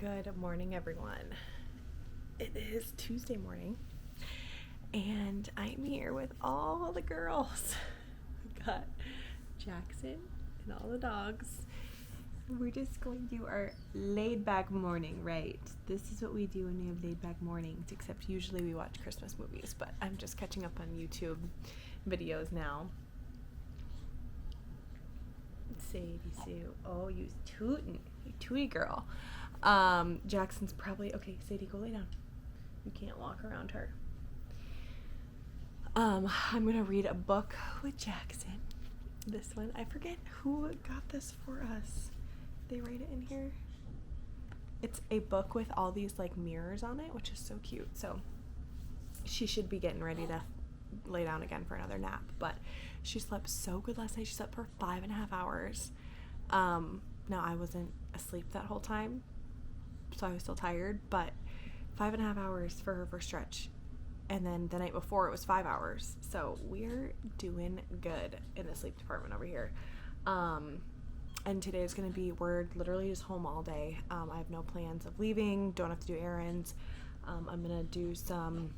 Good morning, everyone. It is Tuesday morning, and I'm here with all the girls. We've got Jackson and all the dogs. We're just going to do our laid-back morning, right? This is what we do when we have laid-back mornings, except usually we watch Christmas movies, but I'm just catching up on YouTube videos now. Sadie Sue. Oh, you tootin'. You tootie girl. Jackson's probably... Okay, Sadie, go lay down. You can't walk around her. I'm going to read a book with Jackson. This one. I forget who got this for us. They write it in here. It's a book with all these, like, mirrors on it, which is so cute. So, she should be getting ready to lay down again for another nap. But she slept so good last night. She slept for 5.5 hours. Now, I wasn't asleep that whole time, so I was still tired, but 5.5 hours for her first stretch. And then the night before, it was 5 hours. So we're doing good in the sleep department over here. And today is going to be, we're literally just home all day. I have no plans of leaving, don't have to do errands. I'm going to do some,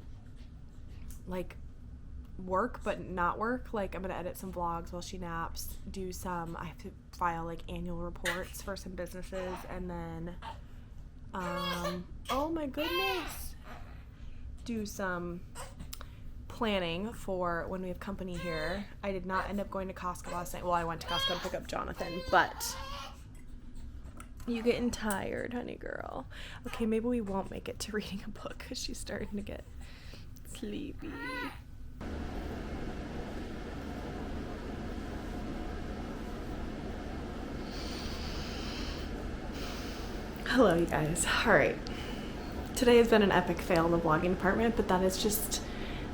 like, work but not work. Like, I'm gonna edit some vlogs while she naps, do some, I have to file like annual reports for some businesses, and then oh my goodness, do some planning for when we have company here. I did not end up going to Costco last night. Well, I went to Costco to pick up Jonathan, but you getting tired, honey girl. Okay, maybe we won't make it to reading a book because she's starting to get sleepy. Hello, you guys. Alright. Today has been an epic fail in the vlogging department, but that is just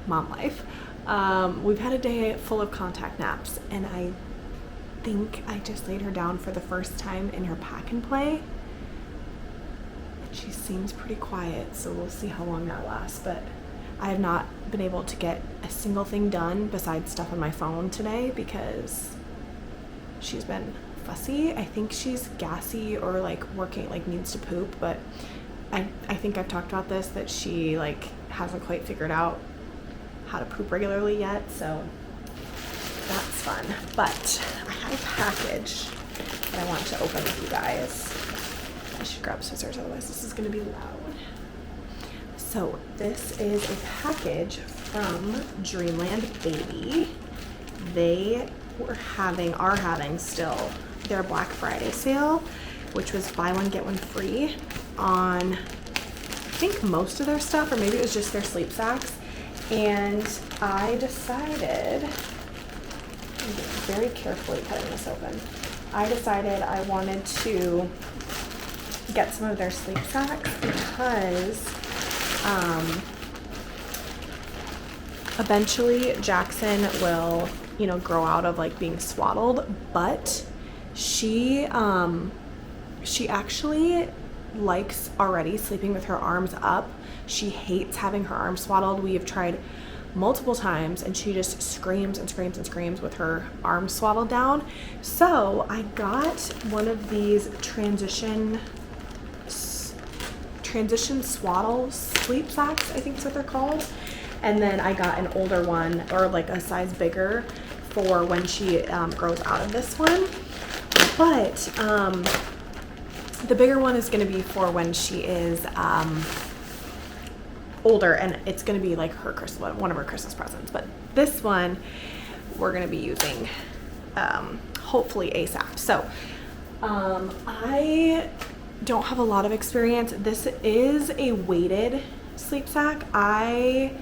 mom life. We've had a day full of contact naps, and I think I just laid her down for the first time in her pack and play. And she seems pretty quiet, so we'll see how long that lasts, but I have not been able to get a single thing done besides stuff on my phone today because she's been fussy. I think she's gassy or like working, like needs to poop, but I think I've talked about this, that she like hasn't quite figured out how to poop regularly yet, so that's fun. But I have a package that I want to open with you guys. I should grab scissors, otherwise this is going to be loud. So this is a package from Dreamland Baby. They are having still their Black Friday sale, which was buy one get one free on, I think, most of their stuff, or maybe it was just their sleep sacks. And I decided, I'm very carefully cutting this open. I decided I wanted to get some of their sleep sacks because eventually Jackson will, you know, grow out of like being swaddled, but she actually likes already sleeping with her arms up. She hates having her arms swaddled. We have tried multiple times and she just screams and screams and screams with her arms swaddled down. So I got one of these transition swaddle sleep sacks, I think is what they're called. And then I got an older one, or like a size bigger, for when she grows out of this one. But the bigger one is going to be for when she is older, and it's going to be like her one of her Christmas presents. But this one we're going to be using hopefully ASAP. So I don't have a lot of experience. This is a weighted sleep sack. I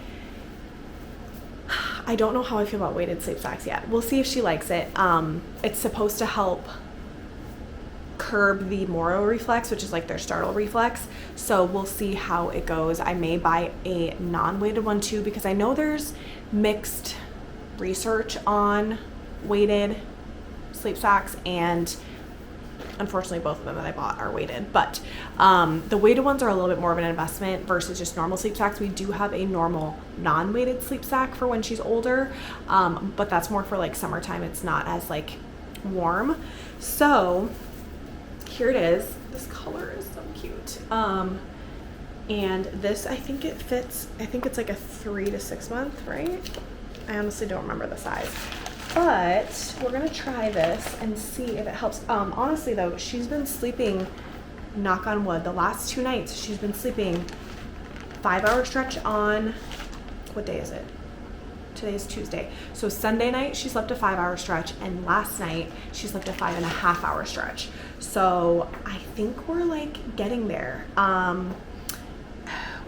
don't know how I feel about weighted sleep sacks yet. We'll see if she likes it. It's supposed to help curb the Moro reflex, which is like their startle reflex. So we'll see how it goes. I may buy a non-weighted one too, because I know there's mixed research on weighted sleep sacks, and unfortunately both of them that I bought are weighted, but the weighted ones are a little bit more of an investment versus just normal sleep sacks. We do have a normal non-weighted sleep sack for when she's older, but that's more for like summertime. It's not as like warm. So here it is. This color is so cute. And this, I think it fits, I think it's like a 3 to 6 month, right? I honestly don't remember the size, but we're gonna try this and see if it helps. Honestly though, she's been sleeping, knock on wood, the last 2 nights she's been sleeping 5-hour stretch on, what day is it? Today's Tuesday. So Sunday night she slept a 5-hour stretch, and last night she slept a 5.5-hour stretch. So I think we're like getting there.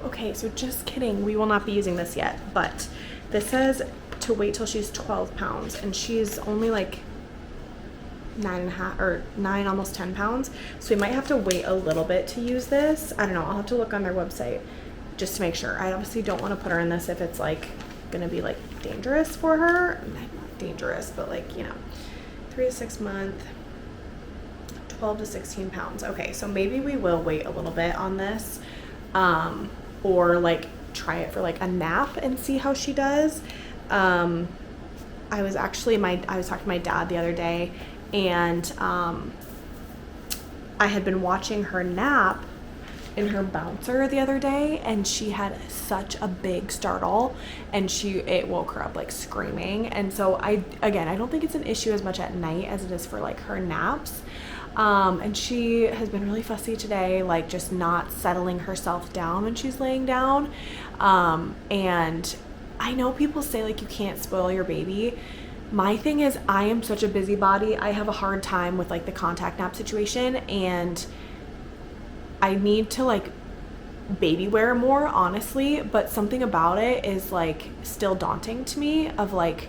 Okay, so just kidding, we will not be using this yet, but this says to wait till she's 12 pounds, and she's only like 9.5 or 9, almost 10 pounds. So we might have to wait a little bit to use this. I don't know, I'll have to look on their website just to make sure. I obviously don't want to put her in this if it's like gonna be like dangerous for her. Not dangerous, but like, you know, 3 to 6 month, 12 to 16 pounds. Okay, so maybe we will wait a little bit on this, or like try it for like a nap and see how she does. I was talking to my dad the other day, and I had been watching her nap in her bouncer the other day, and she had such a big startle, and it woke her up like screaming. And so I don't think it's an issue as much at night as it is for like her naps. And she has been really fussy today, like just not settling herself down when she's laying down. And I know people say like you can't spoil your baby. My thing is, I am such a busybody. I have a hard time with like the contact nap situation, and I need to like baby wear more, honestly, but something about it is like still daunting to me, of like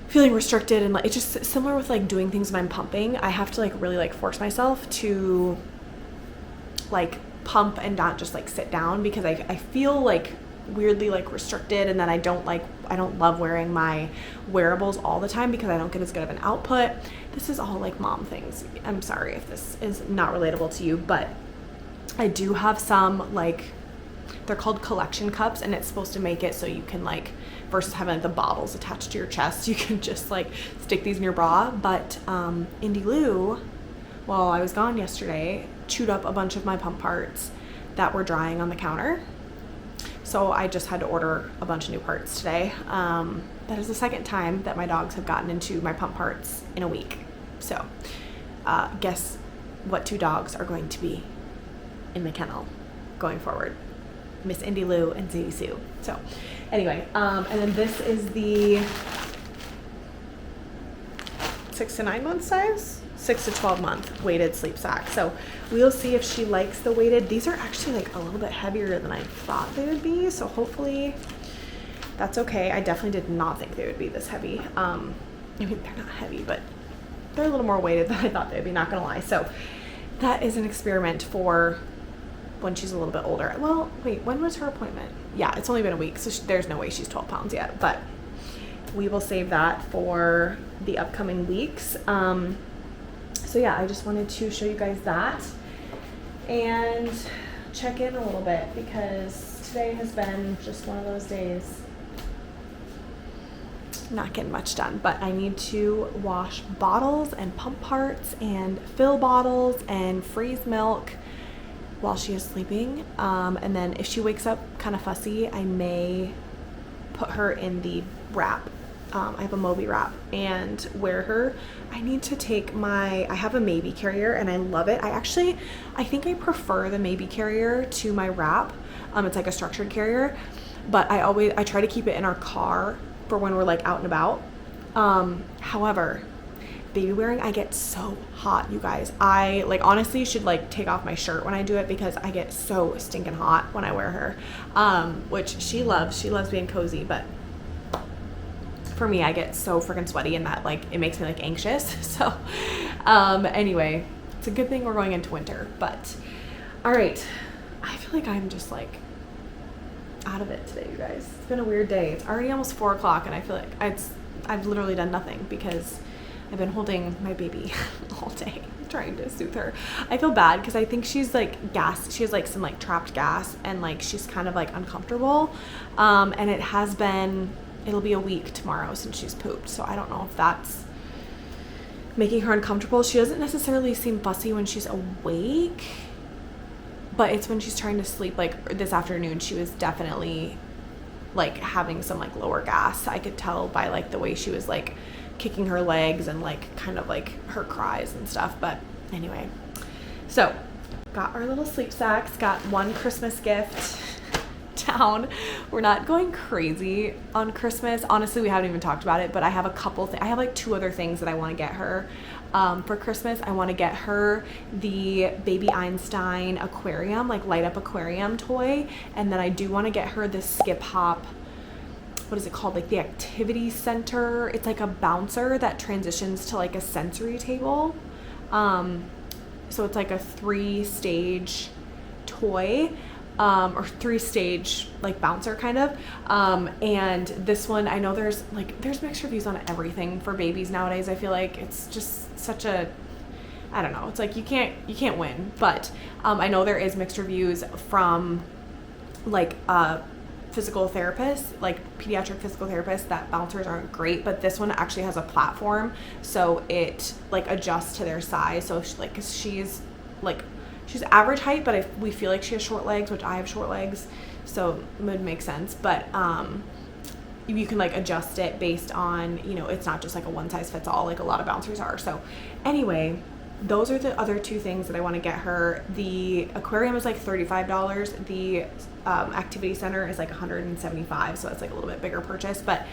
feeling restricted. And like it's just similar with like doing things when I'm pumping. I have to like really like force myself to like pump and not just like sit down, because I feel like weirdly like restricted, and then I don't love wearing my wearables all the time because I don't get as good of an output. This is all like mom things. I'm sorry if this is not relatable to you, but I do have some, like, they're called collection cups, and it's supposed to make it so you can like, versus having like the bottles attached to your chest, you can just like stick these in your bra. But Indy Lou, while I was gone yesterday, chewed up a bunch of my pump parts that were drying on the counter. So I just had to order a bunch of new parts today. That is the second time that my dogs have gotten into my pump parts in a week. So guess what 2 dogs are going to be in the kennel going forward? Miss Indy Lou and Zadie Sue. So anyway, and then this is the 6 to 9 month size, 6 to 12 month weighted sleep sack. So we'll see if she likes the weighted. These are actually like a little bit heavier than I thought they would be, so hopefully that's okay. I definitely did not think they would be this heavy. I mean, they're not heavy, but they're a little more weighted than I thought they would be, not gonna lie. So that is an experiment for when she's a little bit older. Well, wait, when was her appointment? Yeah, it's only been a week, so there's no way she's 12 pounds yet, but we will save that for the upcoming weeks. So yeah, I just wanted to show you guys that and check in a little bit, because today has been just one of those days. Not getting much done, but I need to wash bottles and pump parts and fill bottles and freeze milk while she is sleeping. And then if she wakes up kind of fussy, I may put her in the wrap. I have a Moby wrap and wear her. I need to take I have a Maybe carrier and I love it. I think I prefer the Maybe carrier to my wrap. It's like a structured carrier, but I try to keep it in our car for when we're like out and about. However, baby wearing, I get so hot, you guys. I like honestly should like take off my shirt when I do it, because I get so stinking hot when I wear her. Which she loves being cozy, but for me, I get so freaking sweaty and that like it makes me like anxious. So anyway, it's a good thing we're going into winter. But all right, I feel like I'm just like out of it today, you guys. It's been a weird day. It's already almost 4 o'clock and I feel like I've literally done nothing, because I've been holding my baby all day trying to soothe her. I feel bad because I think she's like gas. She has like some like trapped gas, and like she's kind of like uncomfortable. And it'll be a week tomorrow since she's pooped. So I don't know if that's making her uncomfortable. She doesn't necessarily seem fussy when she's awake. but it's when she's trying to sleep. Like this afternoon, she was definitely like having some like lower gas. I could tell by like the way she was like kicking her legs and like kind of like her cries and stuff. But anyway, so got our little sleep sacks, got one Christmas gift down. We're not going crazy on Christmas. Honestly, we haven't even talked about it, but I have a couple I have like 2 other things that I want to get her for Christmas. I want to get her the Baby Einstein aquarium, like light up aquarium toy, and then I do want to get her the Skip Hop, what is it called, like the activity center. It's like a bouncer that transitions to like a sensory table. So it's like a 3-stage toy, or 3-stage like bouncer kind of. And this one, I know there's mixed reviews on everything for babies nowadays. I feel like it's just such a, I don't know, it's like you can't win. But I know there is mixed reviews from like physical therapists, like pediatric physical therapists, that bouncers aren't great, but this one actually has a platform, so it like adjusts to their size. So she's average height, but we feel like she has short legs, which I have short legs, so it would make sense. But you can like adjust it based on, you know, it's not just like a one size fits all like a lot of bouncers are. So anyway, those are the other 2 things that I want to get her. The aquarium is like $35. The activity center is like $175. So that's like a little bit bigger purchase, but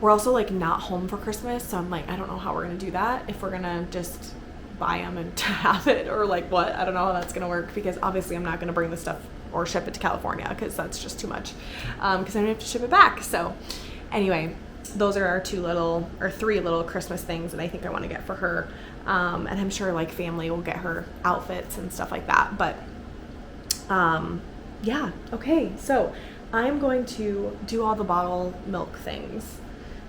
we're also like not home for Christmas. So I'm like, I don't know how we're going to do that. If we're going to just buy them and have it, or like what, I don't know how that's going to work, because obviously I'm not going to bring the stuff or ship it to California, because that's just too much, because I'm going to have to ship it back. So anyway, those are our 3 little Christmas things that I think I want to get for her. And I'm sure like family will get her outfits and stuff like that. But yeah, okay. So I'm going to do all the bottle milk things,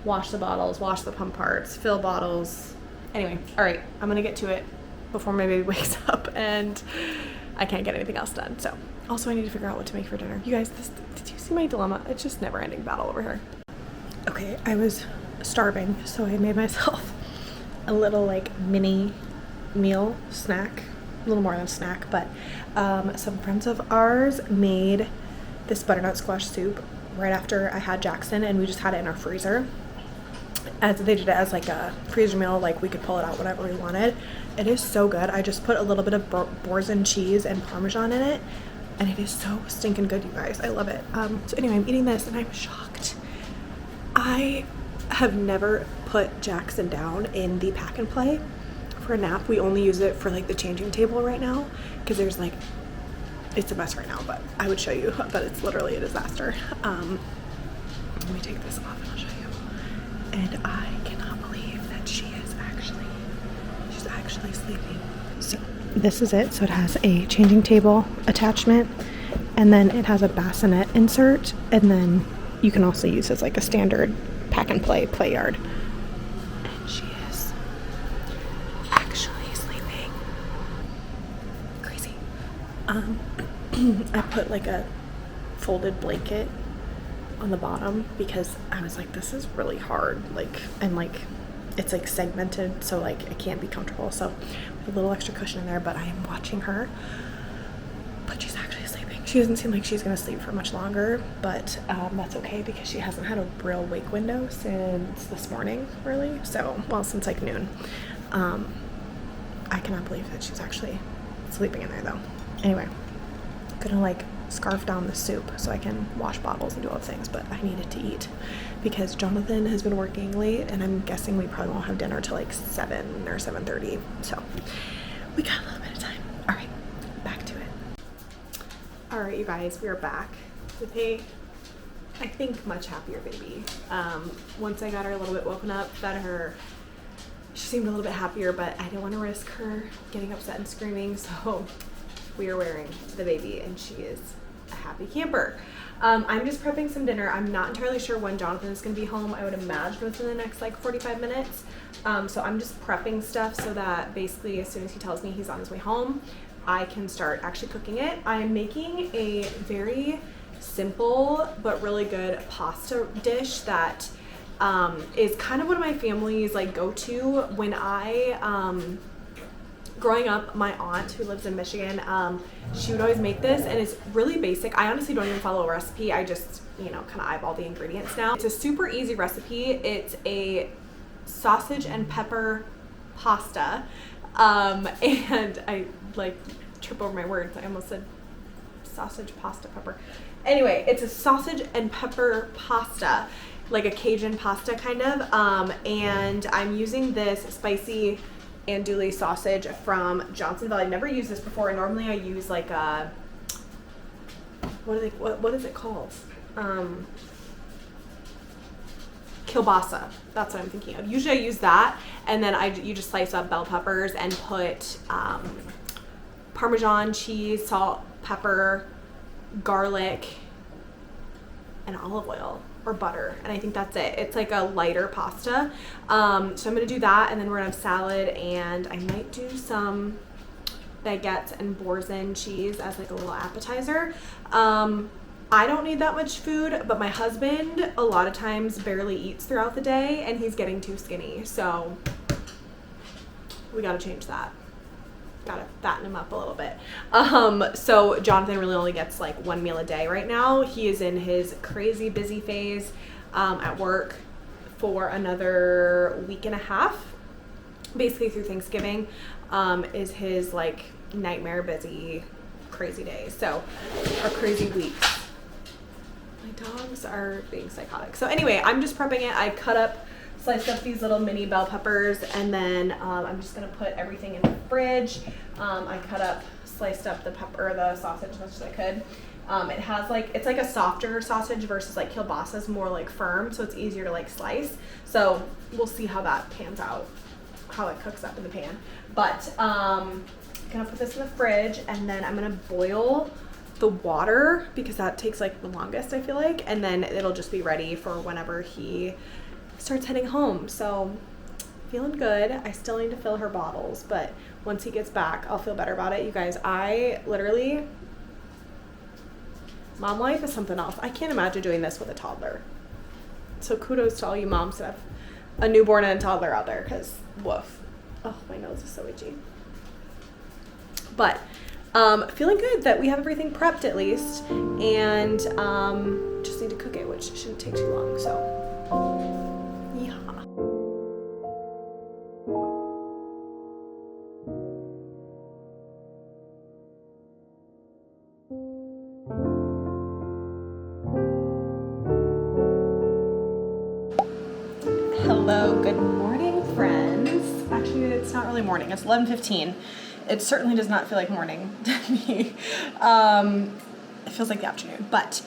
wash the bottles, wash the pump parts, fill bottles. Anyway, all right, I'm going to get to it before my baby wakes up and I can't get anything else done. So also I need to figure out what to make for dinner. You guys, did you see my dilemma? It's just never ending battle over here. Okay, I was starving, so I made myself a little like mini meal snack, a little more than a snack, but some friends of ours made this butternut squash soup right after I had Jackson, and we just had it in our freezer. As they did it as like a freezer meal, like we could pull it out whenever we wanted. It is so good. I just put a little bit of Boursin cheese and Parmesan in it, and it is so stinking good, you guys. I love it. So anyway, I'm eating this and I'm shocked. I have never put Jackson down in the pack and play for a nap. We only use it for like the changing table right now, because there's like, it's a mess right now, but I would show you, but it's literally a disaster. Let me take this off and I'll show you. And I cannot believe that she's actually sleeping. So this is it. So it has a changing table attachment, and then it has a bassinet insert, and then you can also use it as like a standard pack and play yard. And she is actually sleeping. Crazy. I put like a folded blanket on the bottom because I was like, this is really hard, like, and like it's like segmented, so like it can't be comfortable, so a little extra cushion in there. But I am watching her, but she's actually sleeping. She doesn't seem like she's gonna sleep for much longer, but that's okay, because she hasn't had a real wake window since this morning, really. So, well, since like noon. I cannot believe that she's actually sleeping in there though. Anyway, I'm gonna like scarf down the soup so I can wash bottles and do all the things, but I needed to eat because Jonathan has been working late, and I'm guessing we probably won't have dinner till like 7 or 7:30, so we got a little bit of time. All right, back to it. All right, you guys, we are back with a, I think, much happier baby. Once I got her a little bit woken up, fed her, she seemed a little bit happier, but I didn't want to risk her getting upset and screaming, so we are wearing the baby, and she is a happy camper. I'm just prepping some dinner. I'm not entirely sure when Jonathan is going to be home. I would imagine within the next like 45 minutes. So I'm just prepping stuff so that basically as soon as he tells me he's on his way home, I can start actually cooking it. I am making a very simple but really good pasta dish that is kind of one of my family's like go-to when I growing up, my aunt who lives in Michigan, she would always make this, and it's really basic. I honestly don't even follow a recipe. I just, you know, kind of eyeball the ingredients now. It's a super easy recipe. It's a sausage and pepper pasta. And I like trip over my words. I almost said sausage, pasta, pepper. Anyway, it's a sausage and pepper pasta, like a Cajun pasta kind of. And I'm using this spicy andouille sausage from Johnsonville. I've never used this before. Normally I use like a, what is it called? Kielbasa. That's what I'm thinking of. Usually I use that, and then you just slice up bell peppers and put Parmesan cheese, salt, pepper, garlic, and olive oil or butter, and I think that's it. It's like a lighter pasta. So I'm gonna do that, and then we're gonna have salad, and I might do some baguettes and Boursin cheese as like a little appetizer. I don't need that much food, but my husband a lot of times barely eats throughout the day, and he's getting too skinny, so we gotta change that. Gotta fatten him up a little bit. So Jonathan really only gets like one meal a day right now. He is in his crazy busy phase at work for another week and a half. Basically through Thanksgiving is his like nightmare busy crazy days. So our crazy weeks. My dogs are being psychotic. So anyway, I'm just prepping it. I sliced up these little mini bell peppers, and then I'm just gonna put everything in the fridge. I sliced up the sausage as much as I could. It has it's like a softer sausage versus like kielbasa is more like firm, so it's easier to like slice. So we'll see how that pans out, how it cooks up in the pan. But I'm gonna put this in the fridge, and then I'm gonna boil the water because that takes like the longest, I feel like, and then it'll just be ready for whenever he starts heading home. So feeling good. I still need to fill her bottles, but once he gets back, I'll feel better about it. You guys, mom life is something else. I can't imagine doing this with a toddler. So kudos to all you moms that have a newborn and a toddler out there, because woof. Oh, my nose is so itchy. But feeling good that we have everything prepped at least, and just need to cook it, which shouldn't take too long. So yeah. Hello, good morning, friends. Actually, it's not really morning. It's 11:15. It certainly does not feel like morning to me. It feels like the afternoon, but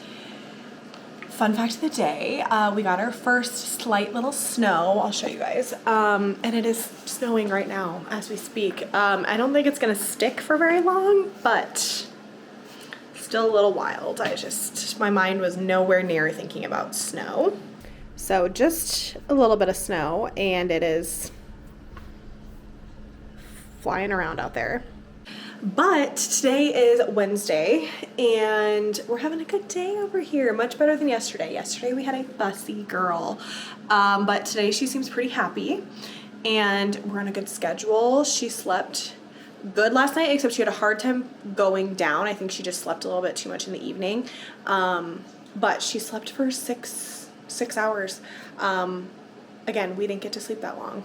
fun fact of the day, we got our first slight little snow. I'll show you guys. And it is snowing right now as we speak. I don't think it's gonna stick for very long, but still a little wild. My mind was nowhere near thinking about snow. So just a little bit of snow, and it is flying around out there. But today is Wednesday, and we're having a good day over here. Much better than yesterday. Yesterday we had a fussy girl, but today she seems pretty happy, and we're on a good schedule. She slept good last night, except she had a hard time going down. I think she just slept a little bit too much in the evening, but she slept for six hours. Again, we didn't get to sleep that long,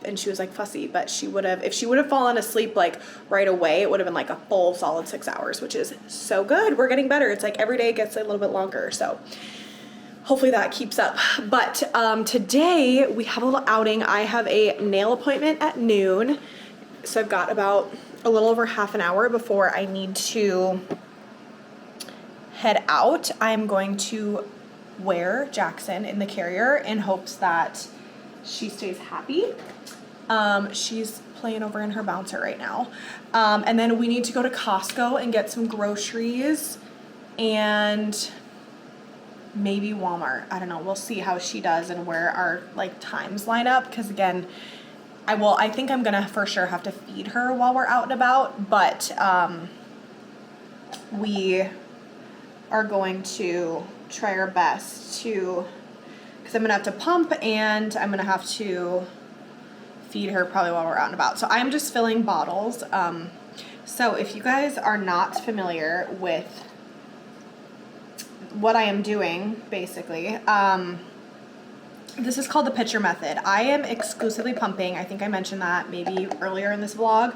and she was like fussy, but if she would have fallen asleep like right away, it would have been like a full solid 6 hours, which is so good. We're getting better. It's like every day gets a little bit longer, so hopefully that keeps up. But today we have a little outing. I have a nail appointment at noon, so I've got about a little over half an hour before I need to head out. I'm going to wear Jackson in the carrier in hopes that she stays happy. She's playing over in her bouncer right now. And then we need to go to Costco and get some groceries, and maybe Walmart. I don't know. We'll see how she does and where our times line up. Because again, I think I'm gonna for sure have to feed her while we're out and about, but we are going to try our best to, because I'm gonna have to pump and I'm gonna have to feed her probably while we're out and about. So I'm just filling bottles. So if you guys are not familiar with what I am doing, basically, this is called the pitcher method. I am exclusively pumping. I think I mentioned that maybe earlier in this vlog,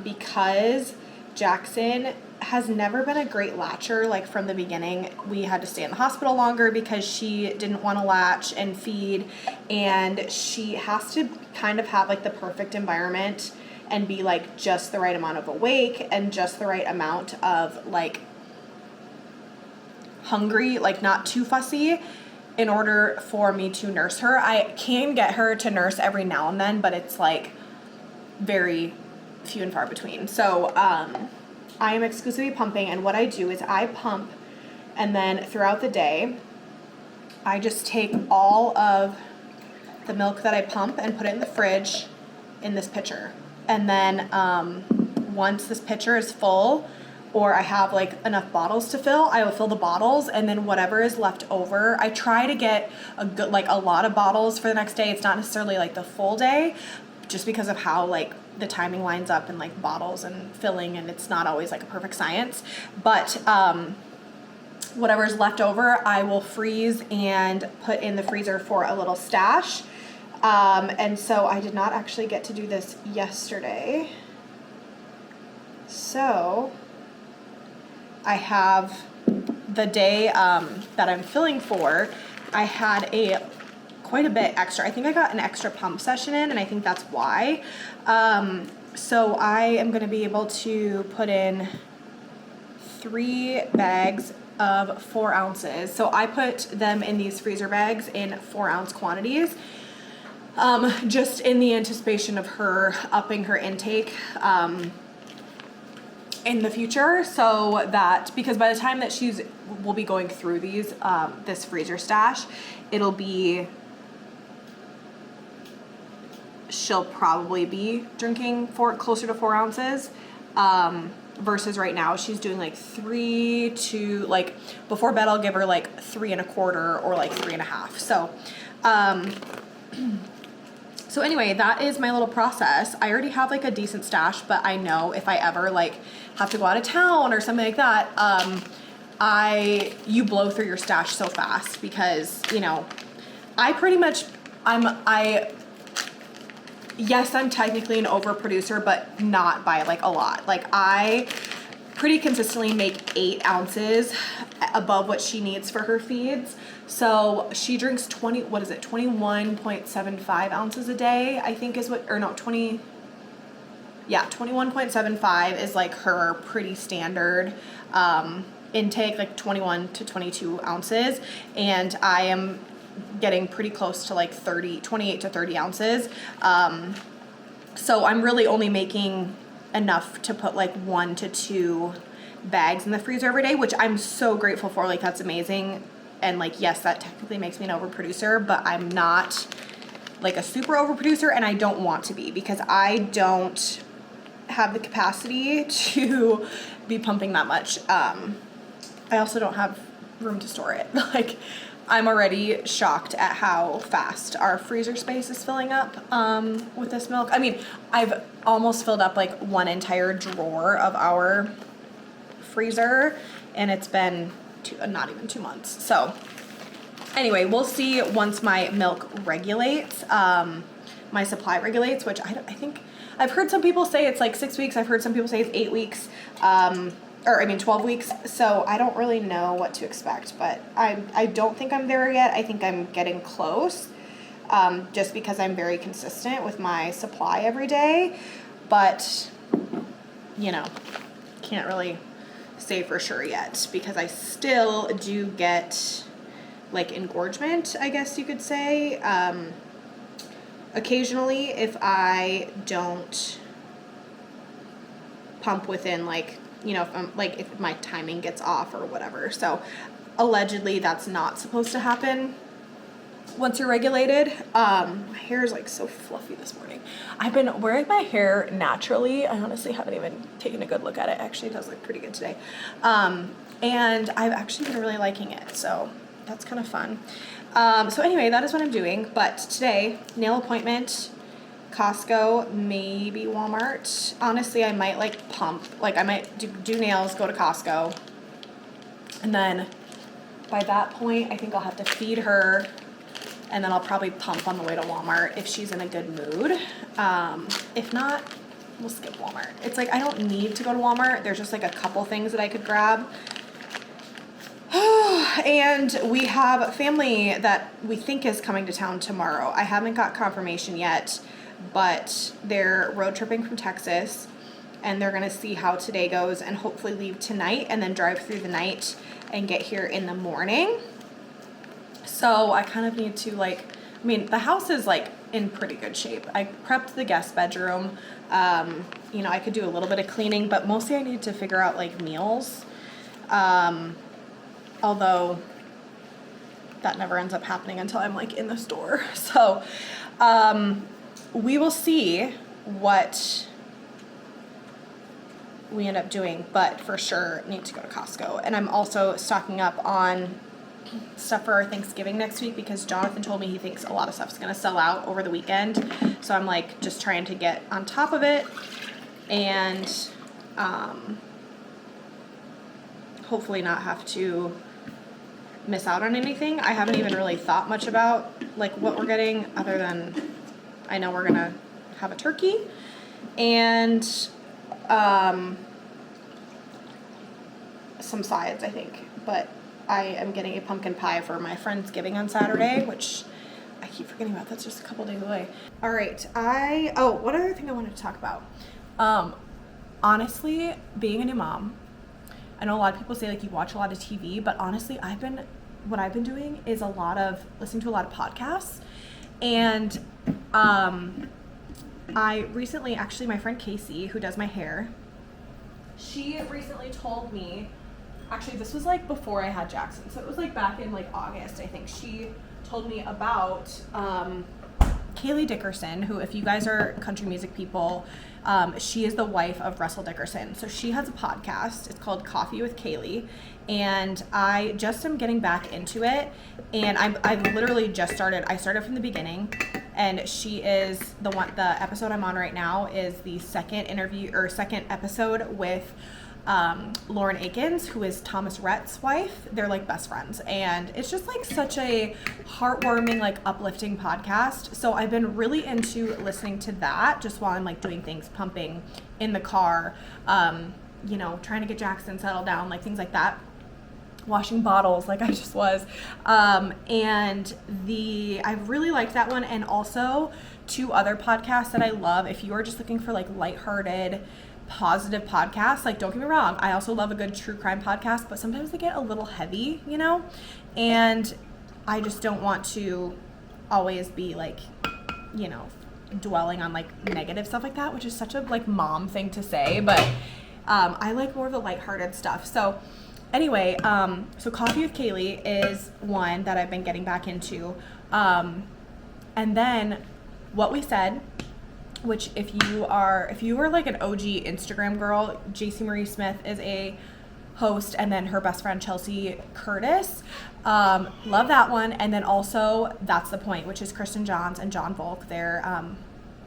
because Jackson has never been a great latcher. Like from the beginning, we had to stay in the hospital longer because she didn't want to latch and feed, and she has to kind of have like the perfect environment and be like just the right amount of awake and just the right amount of like hungry, like not too fussy, in order for me to nurse her. I can get her to nurse every now and then, but it's like very few and far between. So I am exclusively pumping, and what I do is I pump, and then throughout the day I just take all of the milk that I pump and put it in the fridge in this pitcher. And then once this pitcher is full, or I have like enough bottles to fill, I will fill the bottles, and then whatever is left over, I try to get a lot of bottles for the next day. It's not necessarily like the full day, just because of how like the timing lines up and like bottles and filling, and it's not always like a perfect science. But whatever is left over, I will freeze and put in the freezer for a little stash. And so I did not actually get to do this yesterday. So I have the day that I'm filling for, I had quite a bit extra. I think I got an extra pump session in, and I think that's why. So I am going to be able to put in 3 bags of 4 ounces. So I put them in these freezer bags in 4-ounce quantities, just in the anticipation of her upping her intake in the future, so that, because by the time that we'll be going through these, this freezer stash, she'll probably be drinking closer to 4 ounces, versus right now she's doing like 3 to, like, before bed I'll give her like 3 1/4 or like 3 1/2. So anyway, that is my little process. I already have like a decent stash, but I know if I ever like have to go out of town or something like that, you blow through your stash so fast, because, you know, yes, I'm technically an overproducer, but not by like a lot. Like I pretty consistently make 8 ounces above what she needs for her feeds. So she drinks 21.75 ounces a day, I think is 21.75 is like her pretty standard intake, like 21 to 22 ounces. And I am getting pretty close to like 28 to 30 ounces. So I'm really only making enough to put like 1 to 2 bags in the freezer every day, which I'm so grateful for. Like that's amazing. And like, yes, that technically makes me an overproducer, but I'm not like a super overproducer, and I don't want to be, because I don't have the capacity to be pumping that much. I also don't have room to store it. Like I'm already shocked at how fast our freezer space is filling up with this milk. I mean, I've almost filled up like one entire drawer of our freezer, and it's been not even 2 months. So anyway, we'll see once my milk regulates, my supply regulates, which I think I've heard some people say it's like 6 weeks. I've heard some people say it's 8 weeks, 12 weeks. So I don't really know what to expect, but I don't think I'm there yet. I think I'm getting close, just because I'm very consistent with my supply every day, but you know, can't really say for sure yet, because I still do get like engorgement, I guess you could say, occasionally if I don't pump within like, you know, if my timing gets off or whatever. So allegedly that's not supposed to happen once you're regulated. My hair is like so fluffy this morning. I've been wearing my hair naturally. I honestly haven't even taken a good look at it. Actually, it does look pretty good today. And I've actually been really liking it, so that's kind of fun. So anyway, that is what I'm doing. But today, nail appointment, Costco, maybe Walmart. Honestly, I might like pump. Like I might do nails, go to Costco. And then by that point, I think I'll have to feed her. And then I'll probably pump on the way to Walmart if she's in a good mood. If not, we'll skip Walmart. It's like I don't need to go to Walmart. There's just like a couple things that I could grab. And we have family that we think is coming to town tomorrow. I haven't got confirmation yet, but they're road tripping from Texas, and they're gonna see how today goes and hopefully leave tonight and then drive through the night and get here in the morning. So I kind of need to the house is like in pretty good shape. I prepped the guest bedroom. I could do a little bit of cleaning, but mostly I need to figure out like meals. Although that never ends up happening until I'm like in the store. So, we will see what we end up doing, but for sure need to go to Costco. And I'm also stocking up on stuff for our Thanksgiving next week because Jonathan told me he thinks a lot of stuff's going to sell out over the weekend. So I'm like just trying to get on top of it and, hopefully not have to miss out on anything. I haven't even really thought much about like what we're getting other than I know we're gonna have a turkey and some sides, I think. But I am getting a pumpkin pie for my Friendsgiving on Saturday, which I keep forgetting about. That's just a couple days away. All right. What other thing I wanted to talk about? Honestly, being a new mom, I know a lot of people say like you watch a lot of TV, but honestly, what I've been doing is listening to a lot of podcasts. And I recently, actually my friend Casey, who does my hair, she recently told me, actually this was like before I had Jackson, so it was like back in like August, I think. She told me about Kaylee Dickerson, who, if you guys are country music people, she is the wife of Russell Dickerson. So she has a podcast. It's called Coffee with Kaylee. And I just am getting back into it. And I literally just started. I started from the beginning. And she is the episode I'm on right now is the second episode with Lauren Akins, who is Thomas Rhett's wife. They're like best friends, and it's just like such a heartwarming, like uplifting podcast. So I've been really into listening to that just while I'm like doing things, pumping in the car, trying to get Jackson settled down, like things like that, washing bottles like I just was. And I really liked that one. And also 2 other podcasts that I love. If you are just looking for like lighthearted, positive podcasts, like don't get me wrong, I also love a good true crime podcast, but sometimes they get a little heavy, and I just don't want to always be like, dwelling on like negative stuff like that, which is such a like mom thing to say, but I like more of the lighthearted stuff. So anyway, so Coffee with Kaylee is one that I've been getting back into, and then What We Said, which if you are like an OG Instagram girl, JC Marie Smith is a host, and then her best friend Chelsea Curtis. Love that one. And then also That's the Point, which is Kristen Johns and John Volk. They're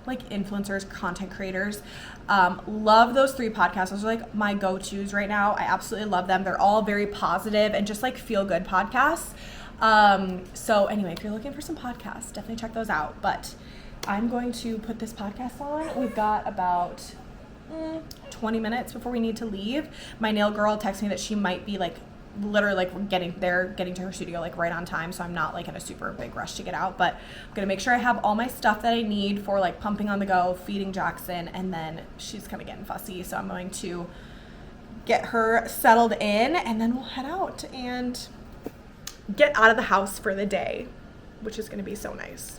like influencers, content creators. Love those 3 podcasts. Those are like my go-tos right now. I absolutely love them. They're all very positive and just like feel good podcasts. So anyway, if you're looking for some podcasts, definitely check those out. But I'm going to put this podcast on. We've got about 20 minutes before we need to leave. My nail girl texted me that she might be like literally like getting to her studio like right on time, so I'm not like in a super big rush to get out, but I'm gonna make sure I have all my stuff that I need for like pumping on the go, feeding Jackson, and then she's kind of getting fussy, so I'm going to get her settled in, and then we'll head out and get out of the house for the day, which is gonna be so nice.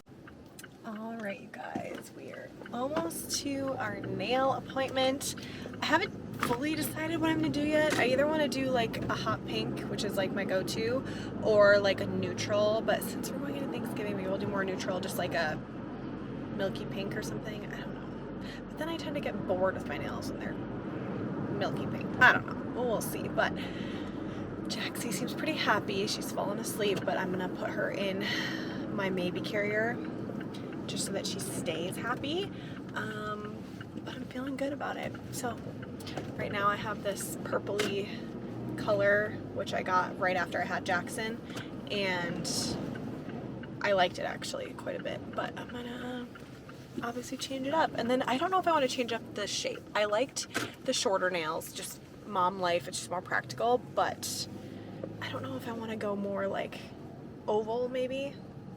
All right, you guys, we're almost to our nail appointment. I haven't fully decided what I'm gonna do yet. I either want to do like a hot pink, which is like my go-to, or like a neutral, but since we're going into Thanksgiving, maybe we'll do more neutral, just like a milky pink or something. I don't know, but then I tend to get bored with my nails when they're milky pink. I don't know, we'll see. But Jaxie seems pretty happy. She's fallen asleep, but I'm gonna put her in my maybe carrier just so that she stays happy. But I'm feeling good about it. So right now I have this purpley color, which I got right after I had Jackson, and I liked it actually quite a bit, but I'm gonna obviously change it up. And then I don't know if I want to change up the shape. I liked the shorter nails, just mom life, it's just more practical, but I don't know if I want to go more like oval maybe.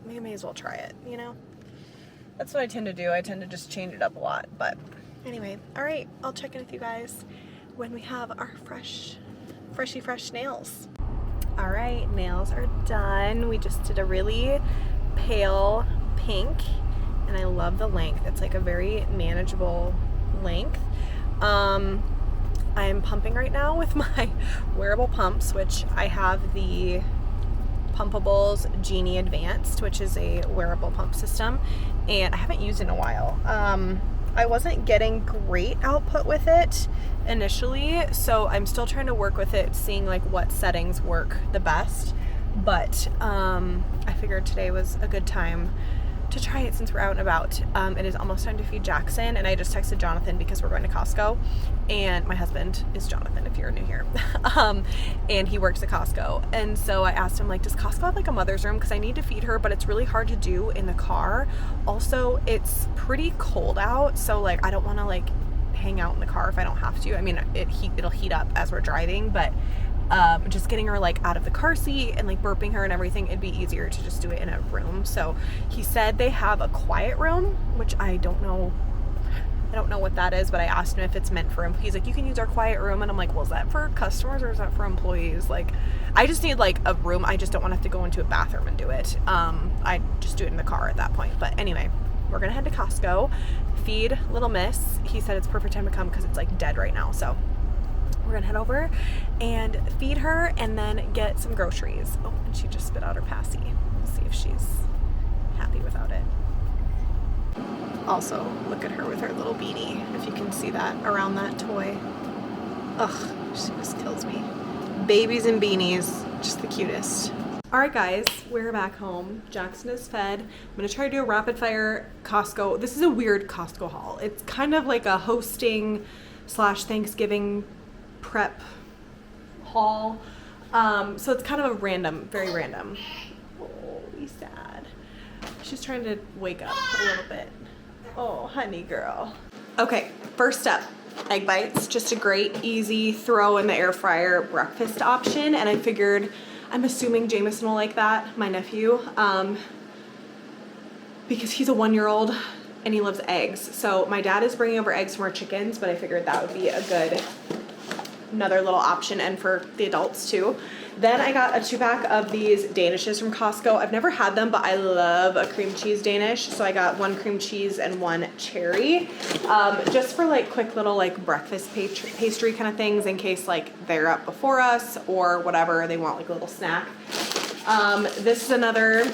I may as well try it, you know? That's what I tend to do. I tend to just change it up a lot, but anyway, all right, I'll check in with you guys when we have our freshy fresh nails. All right, nails are done. We just did a really pale pink, and I love the length. It's like a very manageable length. I'm pumping right now with my wearable pumps, which I have the Pumpables Genie Advanced, which is a wearable pump system, and I haven't used it in a while. I wasn't getting great output with it initially, so I'm still trying to work with it, seeing like what settings work the best, but I figured today was a good time to try it since we're out and about. It is almost time to feed Jackson, and I just texted Jonathan because we're going to Costco, and my husband is Jonathan if you're new here. And he works at Costco, and so I asked him, like, does Costco have like a mother's room, because I need to feed her, but it's really hard to do in the car. Also, it's pretty cold out, so like I don't want to like hang out in the car if I don't have to. I mean, it'll heat up as we're driving, but just getting her like out of the car seat and like burping her and everything, it'd be easier to just do it in a room. So he said they have a quiet room, which I don't know what that is, but I asked him if it's meant for him. He's like, you can use our quiet room, and I'm like, well, is that for customers or is that for employees? Like, I just need like a room. I just don't want to have to go into a bathroom and do it. I just do it in the car at that point. But anyway, we're gonna head to Costco, feed little miss. He said it's perfect time to come because it's like dead right now, so we're gonna head over and feed her and then get some groceries. Oh, and she just spit out her passy. We'll see if she's happy without it. Also, look at her with her little beanie, if you can see that around that toy. Ugh, she just kills me. Babies and beanies, just the cutest. All right, guys, we're back home. Jackson is fed. I'm gonna try to do a rapid fire Costco. This is a weird Costco haul. It's kind of like a hosting / Thanksgiving prep haul. So it's kind of a random, very random. Oh, he's sad. She's trying to wake up a little bit. Oh, honey girl. Okay, first up, egg bites. Just a great, easy throw in the air fryer breakfast option. And I figured, I'm assuming Jameson will like that, my nephew, because he's a 1-year-old and he loves eggs. So my dad is bringing over eggs from our chickens, but I figured that would be a good, another little option, and for the adults too. Then I got a 2-pack of these Danishes from Costco. I've never had them, but I love a cream cheese Danish. So I got 1 cream cheese and 1 cherry, just for like quick little like breakfast pastry kind of things, in case like they're up before us or whatever, they want like a little snack. This is another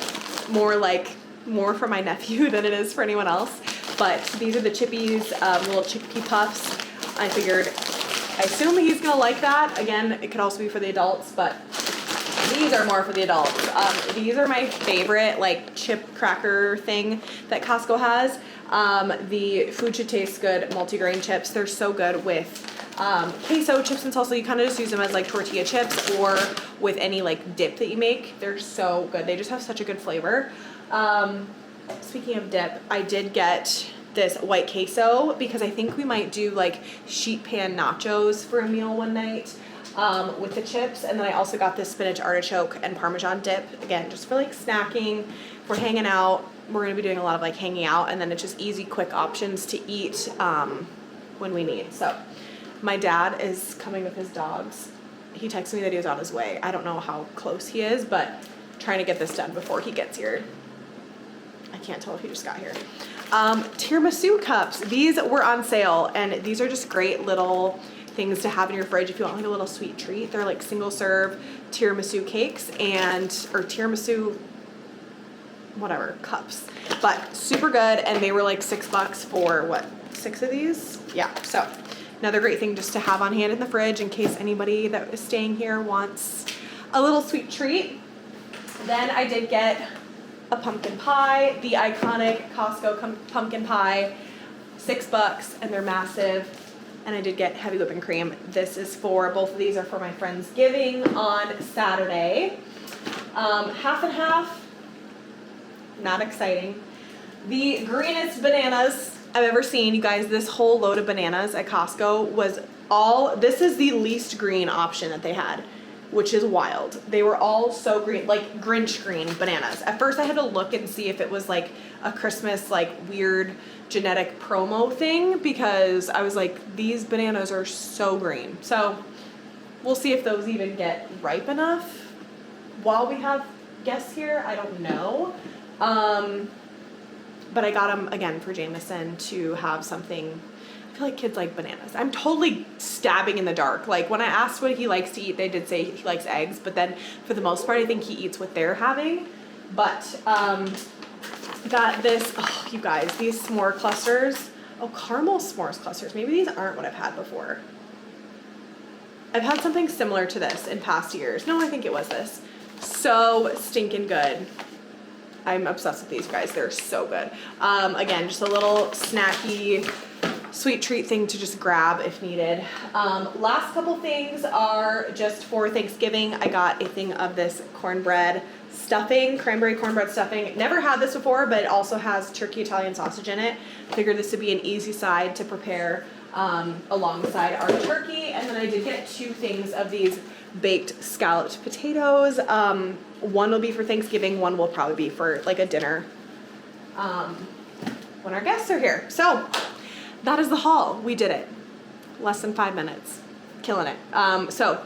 more for my nephew than it is for anyone else, but these are the Chippies little chickpea puffs. I assume he's gonna like that. Again, it could also be for the adults, but these are more for the adults. These are my favorite like chip cracker thing that Costco has. The Food Should Taste Good multigrain chips. They're so good with queso chips and salsa. You kind of just use them as like tortilla chips or with any like dip that you make. They're so good. They just have such a good flavor. Speaking of dip, I did get this white queso because I think we might do like sheet pan nachos for a meal one night with the chips. And then I also got this spinach artichoke and Parmesan dip, again, just for like snacking. If we're hanging out, we're gonna be doing a lot of like hanging out, and then it's just easy, quick options to eat when we need. So my dad is coming with his dogs. He texted me that he was on his way. I don't know how close he is, but trying to get this done before he gets here. I can't tell if he just got here. Tiramisu cups. These were on sale, and these are just great little things to have in your fridge if you want like a little sweet treat. They're like single serve tiramisu cakes or tiramisu whatever cups, but super good. And they were like $6 for what, 6 of these? Yeah, so another great thing just to have on hand in the fridge in case anybody that is staying here wants a little sweet treat. Then I did get a pumpkin pie, the iconic Costco pumpkin pie, $6, and they're massive. And I did get heavy whipping cream. This is for, both of these are for my Friendsgiving on Saturday. Half and half, not exciting. The greenest bananas I've ever seen. You guys, this whole load of bananas at Costco was all, this is the least green option that they had, which is wild. They were all so green, like Grinch green bananas. At first I had to look and see if it was like a Christmas, like weird genetic promo thing, because I was like, these bananas are so green. So we'll see if those even get ripe enough while we have guests here. I don't know. But I got them again for Jameson to have something. I feel like kids like bananas. I'm totally stabbing in the dark. Like when I asked what he likes to eat, they did say he likes eggs, but then for the most part, I think he eats what they're having. But got this, oh, you guys, these s'more clusters. Oh, caramel s'mores clusters. Maybe these aren't what I've had before. I've had something similar to this in past years. No, I think it was this. So stinking good. I'm obsessed with these guys. They're so good. Again, just a little snacky, sweet treat thing to just grab if needed. Last couple things are just for Thanksgiving. I got a thing of this cornbread stuffing, cranberry cornbread stuffing. Never had this before, but it also has turkey Italian sausage in it. Figured this would be an easy side to prepare alongside our turkey. And then I did get 2 things of these baked scalloped potatoes. One will be for Thanksgiving, one will probably be for like a dinner when our guests are here. So that is the haul. We did it. Less than 5 minutes. Killing it. So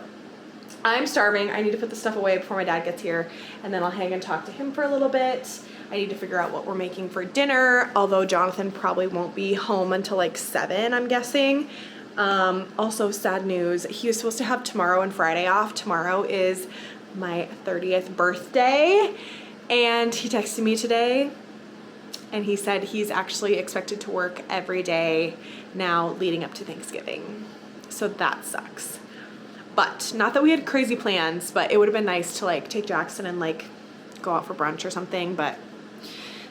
I'm starving. I need to put the stuff away before my dad gets here, and then I'll hang and talk to him for a little bit. I need to figure out what we're making for dinner, although Jonathan probably won't be home until like 7, I'm guessing. Also sad news, he was supposed to have tomorrow and Friday off. Tomorrow is my 30th birthday, and he texted me today and he said he's actually expected to work every day now leading up to Thanksgiving. So that sucks. But not that we had crazy plans, but it would have been nice to like take Jackson and like go out for brunch or something. But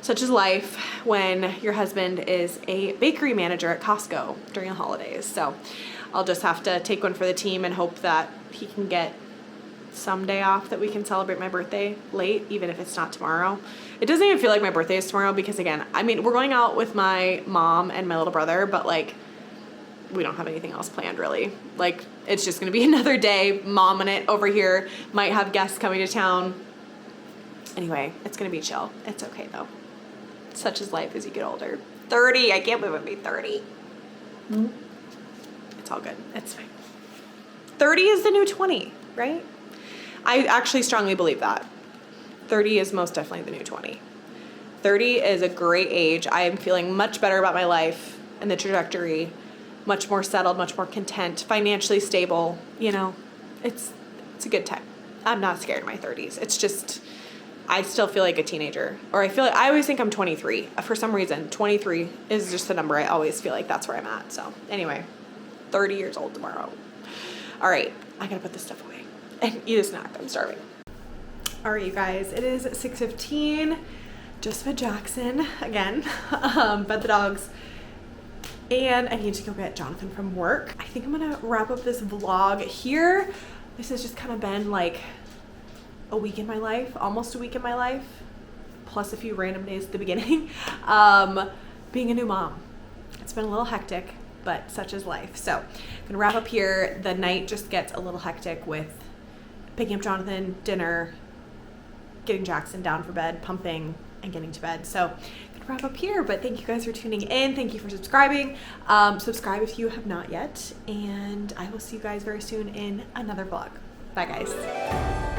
such is life when your husband is a bakery manager at Costco during the holidays. So I'll just have to take one for the team and hope that he can get some day off that we can celebrate my birthday late, even if it's not tomorrow. It doesn't even feel like my birthday is tomorrow because, again, I mean, we're going out with my mom and my little brother, but like we don't have anything else planned really. Like it's just gonna be another day, momming it over here. Might have guests coming to town. Anyway, it's gonna be chill. It's okay though. Such is life as you get older. 30, I can't believe I'd be 30. It's all good, it's fine. 30 is the new 20, right? I actually strongly believe that. 30 is most definitely the new 20. 30 is a great age. I am feeling much better about my life and the trajectory, much more settled, much more content, financially stable. You know, it's a good time. I'm not scared of my 30s. It's just, I still feel like a teenager, or I always think I'm 23. For some reason, 23 is just the number I always feel like that's where I'm at. So anyway, 30 years old tomorrow. All right, I gotta put this stuff away and eat a snack. I'm starving. All right, you guys, it is 6:15. Just fed Jackson again, fed the dogs, and I need to go get Jonathan from work. I think I'm gonna wrap up this vlog here. This has just kind of been like a week in my life, almost a week in my life, plus a few random days at the beginning. Being a new mom. It's been a little hectic, but such is life. So I'm gonna wrap up here. The night just gets a little hectic with picking up Jonathan, dinner, getting Jackson down for bed, pumping, and getting to bed. So I'm gonna wrap up here, but thank you guys for tuning in. Thank you for subscribing. Subscribe if you have not yet, and I will see you guys very soon in another vlog. Bye guys.